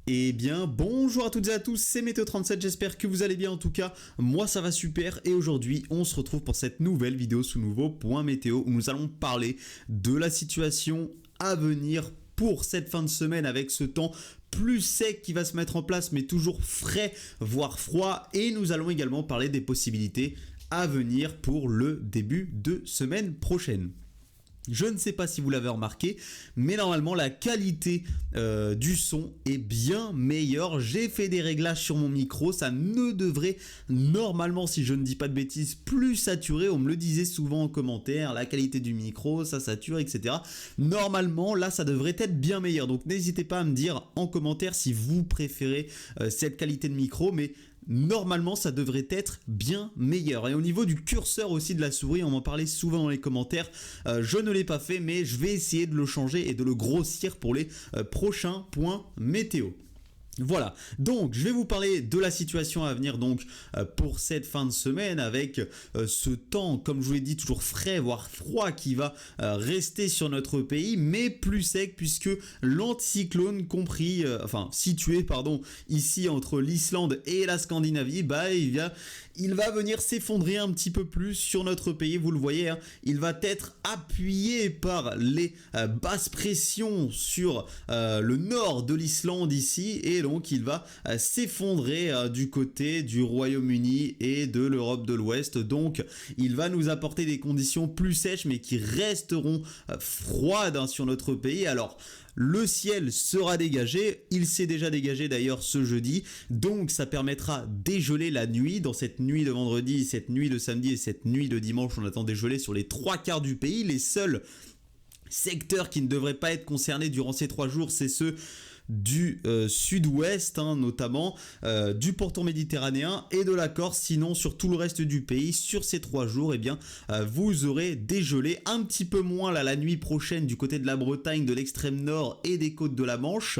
Eh bien, bonjour à toutes et à tous, c'est Météo37, j'espère que vous allez bien. En tout cas, moi ça va super et aujourd'hui on se retrouve pour cette nouvelle vidéo sous nouveau point météo où nous allons parler de la situation à venir pour cette fin de semaine avec ce temps plus sec qui va se mettre en place mais toujours frais voire froid, et nous allons également parler des possibilités à venir pour le début de semaine prochaine. Je ne sais pas si vous l'avez remarqué, mais normalement la qualité du son est bien meilleure. J'ai fait des réglages sur mon micro, ça ne devrait normalement, si je ne dis pas de bêtises, plus saturer. On me le disait souvent en commentaire, la qualité du micro, ça sature, etc. Normalement, là, ça devrait être bien meilleur. Donc n'hésitez pas à me dire en commentaire si vous préférez cette qualité de micro, mais normalement ça devrait être bien meilleur. Et au niveau du curseur aussi de la souris, on m'en parlait souvent dans les commentaires, je ne l'ai pas fait mais je vais essayer de le changer et de le grossir pour les prochains points météo. Voilà, donc je vais vous parler de la situation à venir donc pour cette fin de semaine avec ce temps, comme je vous l'ai dit, toujours frais voire froid qui va rester sur notre pays, mais plus sec puisque l'anticyclone situé ici entre l'Islande et la Scandinavie, il va venir s'effondrer un petit peu plus sur notre pays. Vous le voyez, hein, il va être appuyé par les basses pressions sur le nord de l'Islande ici, et donc il va s'effondrer du côté du Royaume-Uni et de l'Europe de l'Ouest. Donc il va nous apporter des conditions plus sèches mais qui resteront froides sur notre pays. Alors le ciel sera dégagé, il s'est déjà dégagé d'ailleurs ce jeudi, donc ça permettra dégeler la nuit. Dans cette nuit de vendredi, cette nuit de samedi et cette nuit de dimanche, on attend dégeler sur les 3/4 du pays. Les seuls secteurs qui ne devraient pas être concernés durant ces 3 jours, c'est ceux du sud-ouest, notamment du pourtour méditerranéen et de la Corse. Sinon sur tout le reste du pays, sur ces 3 jours, vous aurez dégelé un petit peu moins la nuit prochaine du côté de la Bretagne, de l'extrême nord et des côtes de la Manche,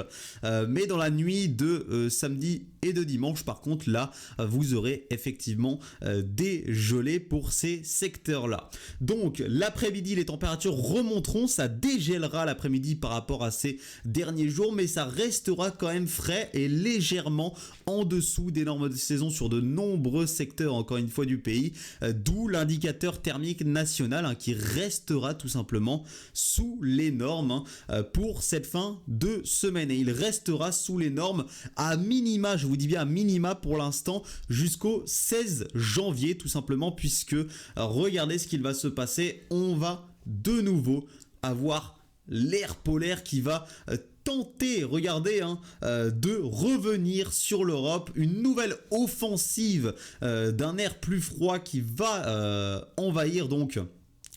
mais dans la nuit de samedi et de dimanche, par contre là vous aurez effectivement dégelé pour ces secteurs là. Donc l'après-midi, les températures remonteront, ça dégèlera l'après-midi par rapport à ces derniers jours, mais ça restera quand même frais et légèrement en dessous des normes de saison sur de nombreux secteurs, encore une fois, du pays, d'où l'indicateur thermique national qui restera tout simplement sous les normes pour cette fin de semaine, et il restera sous les normes à minima, je vous dis bien à minima pour l'instant, jusqu'au 16 janvier tout simplement, puisque regardez ce qu'il va se passer, on va de nouveau avoir l'air polaire qui va tenter, regardez, de revenir sur l'Europe, une nouvelle offensive d'un air plus froid qui va envahir donc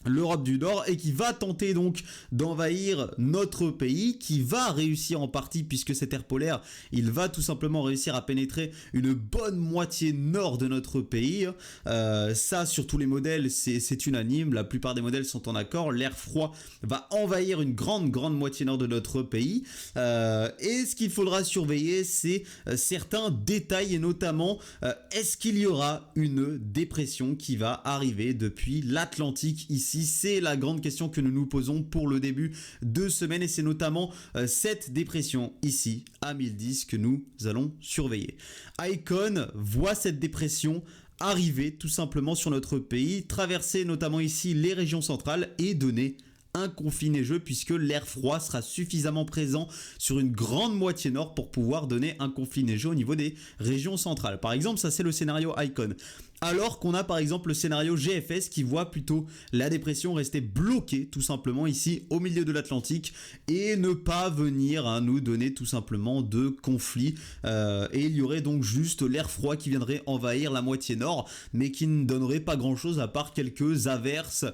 l'Europe du Nord et qui va tenter donc d'envahir notre pays, qui va réussir en partie puisque cet air polaire, il va tout simplement réussir à pénétrer une bonne moitié nord de notre pays. Ça, sur tous les modèles, c'est unanime, la plupart des modèles sont en accord. L'air froid va envahir une grande moitié nord de notre pays, et ce qu'il faudra surveiller, c'est certains détails, et notamment est-ce qu'il y aura une dépression qui va arriver depuis l'Atlantique ici. C'est la grande question que nous nous posons pour le début de semaine, et c'est notamment cette dépression ici à 1010 que nous allons surveiller. Icon voit cette dépression arriver tout simplement sur notre pays, traverser notamment ici les régions centrales et donner un conflit neigeux, puisque l'air froid sera suffisamment présent sur une grande moitié nord pour pouvoir donner un conflit neigeux au niveau des régions centrales. Par exemple, ça c'est le scénario Icon. Alors qu'on a par exemple le scénario GFS qui voit plutôt la dépression rester bloquée tout simplement ici au milieu de l'Atlantique et ne pas venir nous donner tout simplement de conflit, et il y aurait donc juste l'air froid qui viendrait envahir la moitié nord, mais qui ne donnerait pas grand chose à part quelques averses,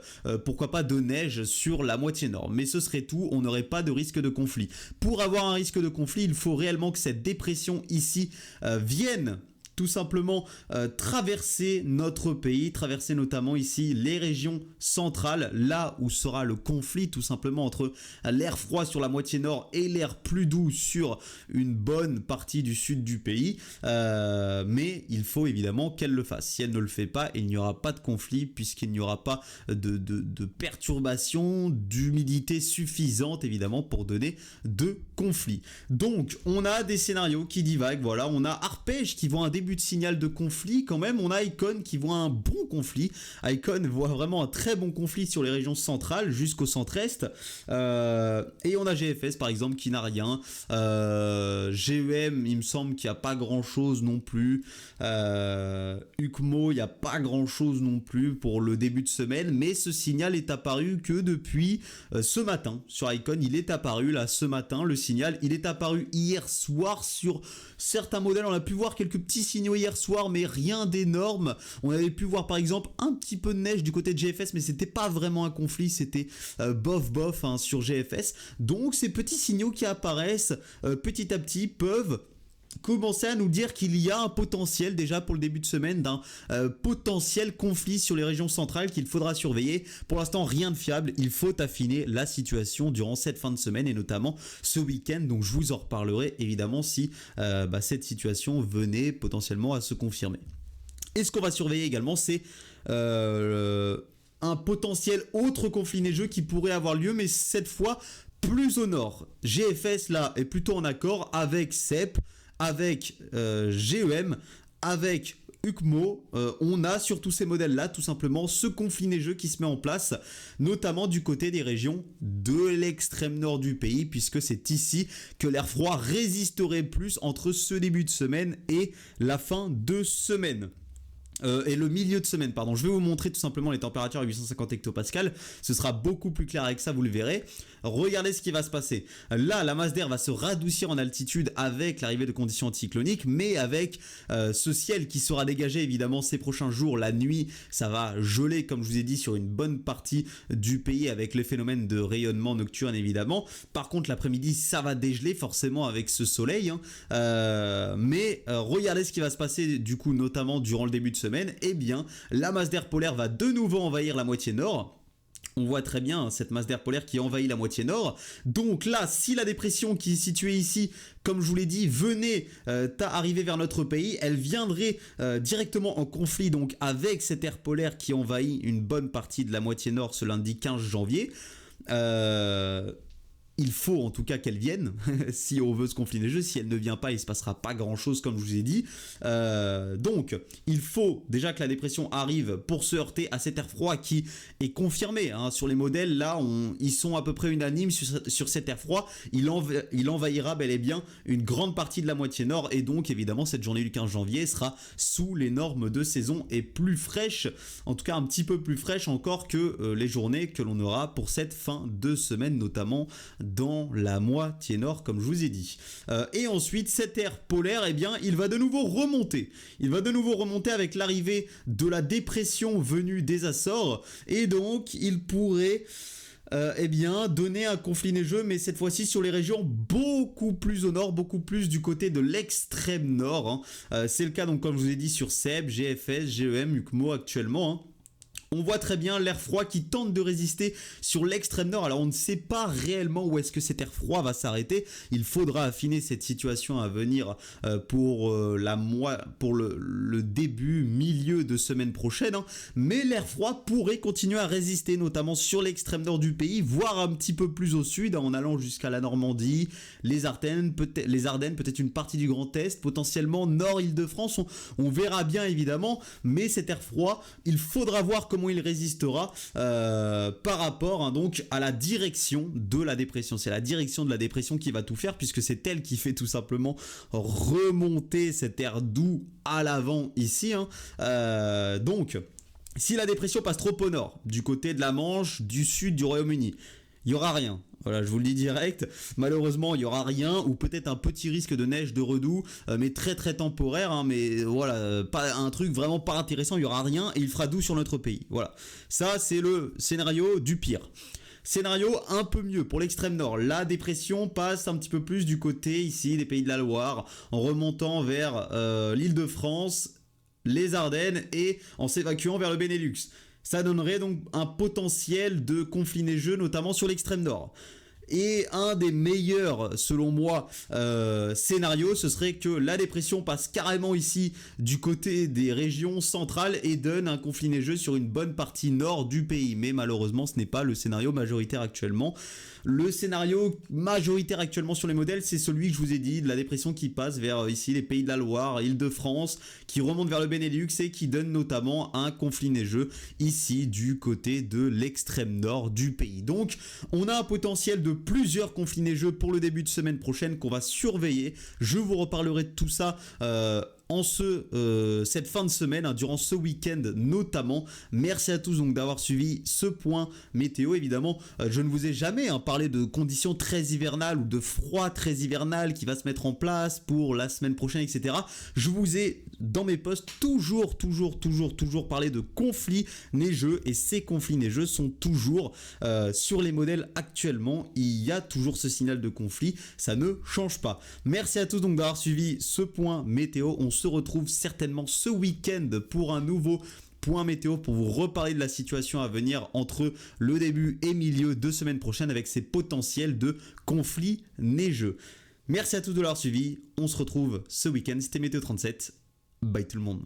pourquoi pas de neige sur la moitié nord, mais ce serait tout, on n'aurait pas de risque de conflit. Pour avoir un risque de conflit, il faut réellement que cette dépression ici vienne tout simplement traverser notre pays, traverser notamment ici les régions centrales, là où sera le conflit tout simplement entre l'air froid sur la moitié nord et l'air plus doux sur une bonne partie du sud du pays, mais il faut évidemment qu'elle le fasse. Si elle ne le fait pas, il n'y aura pas de conflit puisqu'il n'y aura pas de perturbation, d'humidité suffisante évidemment pour donner de conflit. Donc on a des scénarios qui divaguent, voilà, on a Arpège qui voit un début de signal de conflit quand même, on a Icon qui voit un bon conflit, Icon voit vraiment un très bon conflit sur les régions centrales jusqu'au centre-est, et on a GFS par exemple qui n'a rien, GEM il me semble qu'il n'y a pas grand chose non plus, UCMO il n'y a pas grand chose non plus pour le début de semaine, mais ce signal est apparu que depuis ce matin sur Icon, il est apparu là ce matin, le signal, il est apparu hier soir sur certains modèles, on a pu voir quelques petits signaux hier soir, mais rien d'énorme. On avait pu voir par exemple un petit peu de neige du côté de GFS, mais c'était pas vraiment un conflit, c'était bof hein, sur GFS. Donc ces petits signaux qui apparaissent petit à petit peuvent commencer à nous dire qu'il y a un potentiel déjà pour le début de semaine d'un potentiel conflit sur les régions centrales qu'il faudra surveiller. Pour l'instant rien de fiable, il faut affiner la situation durant cette fin de semaine et notamment ce week-end, donc je vous en reparlerai évidemment si cette situation venait potentiellement à se confirmer. Et ce qu'on va surveiller également c'est un potentiel autre conflit neigeux qui pourrait avoir lieu, mais cette fois plus au nord. GFS là est plutôt en accord avec CEP, avec GEM, avec UCMO, on a sur tous ces modèles-là tout simplement ce conflit neigeux qui se met en place, notamment du côté des régions de l'extrême nord du pays, puisque c'est ici que l'air froid résisterait plus entre ce début de semaine et la fin de semaine. Et le milieu de semaine, pardon. Je vais vous montrer tout simplement les températures à 850 hectopascales. Ce sera beaucoup plus clair avec ça, vous le verrez. Regardez ce qui va se passer. Là, la masse d'air va se radoucir en altitude avec l'arrivée de conditions anticycloniques, mais avec ce ciel qui sera dégagé évidemment ces prochains jours. La nuit, ça va geler, comme je vous ai dit, sur une bonne partie du pays avec les phénomènes de rayonnement nocturne évidemment. Par contre, l'après-midi, ça va dégeler forcément avec ce soleil. Mais regardez ce qui va se passer du coup, notamment durant le début de semaine. Eh bien, la masse d'air polaire va de nouveau envahir la moitié nord. On voit très bien cette masse d'air polaire qui envahit la moitié nord. Donc là, si la dépression qui est située ici, comme je vous l'ai dit, venait arriver vers notre pays, elle viendrait directement en conflit donc avec cet air polaire qui envahit une bonne partie de la moitié nord ce lundi 15 janvier. Il faut en tout cas qu'elle vienne si on veut ce conflit neigeux. Si elle ne vient pas, il ne se passera pas grand chose comme je vous ai dit. Donc il faut déjà que la dépression arrive pour se heurter à cet air froid qui est confirmé hein. Sur les modèles là, ils sont à peu près unanimes sur cet air froid. Il envahira bel et bien une grande partie de la moitié nord et donc évidemment cette journée du 15 janvier sera sous les normes de saison et plus fraîche, en tout cas un petit peu plus fraîche encore que les journées que l'on aura pour cette fin de semaine, notamment dans la moitié nord comme je vous ai dit. Et ensuite cet air polaire, eh bien il va de nouveau remonter. Il va de nouveau remonter avec l'arrivée de la dépression venue des Açores et donc il pourrait eh bien donner un conflit neigeux, mais cette fois-ci sur les régions beaucoup plus au nord, beaucoup plus du côté de l'extrême nord hein. C'est le cas donc comme je vous ai dit sur CEP, GFS, GEM, UCMO actuellement hein. On voit très bien l'air froid qui tente de résister sur l'extrême nord. Alors on ne sait pas réellement où est-ce que cet air froid va s'arrêter. Il faudra affiner cette situation à venir pour le début, milieu de semaine prochaine. Hein. Mais l'air froid pourrait continuer à résister, notamment sur l'extrême nord du pays, voire un petit peu plus au sud, hein, en allant jusqu'à la Normandie, les Ardennes, peut-être une partie du Grand Est, potentiellement nord Île-de-France. On verra bien évidemment, mais cet air froid, il faudra voir comment il résistera par rapport hein, donc à la direction de la dépression. C'est la direction de la dépression qui va tout faire puisque c'est elle qui fait tout simplement remonter cet air doux à l'avant ici hein. Donc si la dépression passe trop au nord, du côté de la Manche, du sud du Royaume-Uni, il n'y aura rien. Voilà, je vous le dis direct, malheureusement il n'y aura rien, ou peut-être un petit risque de neige de redoux, mais très très temporaire, hein, mais voilà, pas un truc vraiment pas intéressant, il n'y aura rien et il fera doux sur notre pays. Voilà, ça c'est le scénario du pire. Scénario un peu mieux pour l'extrême nord. La dépression passe un petit peu plus du côté ici des Pays de la Loire, en remontant vers l'Île-de-France, les Ardennes et en s'évacuant vers le Benelux. Ça donnerait donc un potentiel de conflit neigeux, notamment sur l'extrême nord. Et un des meilleurs, selon moi, scénarios, ce serait que la dépression passe carrément ici du côté des régions centrales et donne un conflit neigeux sur une bonne partie nord du pays. Mais malheureusement, ce n'est pas le scénario majoritaire actuellement. Le scénario majoritaire actuellement sur les modèles, c'est celui que je vous ai dit, de la dépression qui passe vers ici les Pays de la Loire, Île-de-France, qui remonte vers le Benelux et qui donne notamment un conflit neigeux ici du côté de l'extrême nord du pays. Donc on a un potentiel de plusieurs conflits neigeux pour le début de semaine prochaine qu'on va surveiller. Je vous reparlerai de tout ça cette fin de semaine, durant ce week-end notamment. Merci à tous donc d'avoir suivi ce point météo. Évidemment, je ne vous ai jamais parlé de conditions très hivernales ou de froid très hivernal qui va se mettre en place pour la semaine prochaine, etc. Je vous ai, dans mes posts, toujours parlé de conflits neigeux, et ces conflits neigeux sont toujours sur les modèles actuellement. Il y a toujours ce signal de conflit, ça ne change pas. Merci à tous donc d'avoir suivi ce point météo. On se retrouve certainement ce week-end pour un nouveau point météo pour vous reparler de la situation à venir entre le début et milieu de semaine prochaine avec ces potentiels de conflits neigeux. Merci à tous de l'avoir suivi. On se retrouve ce week-end. C'était Météo 37. Bye tout le monde.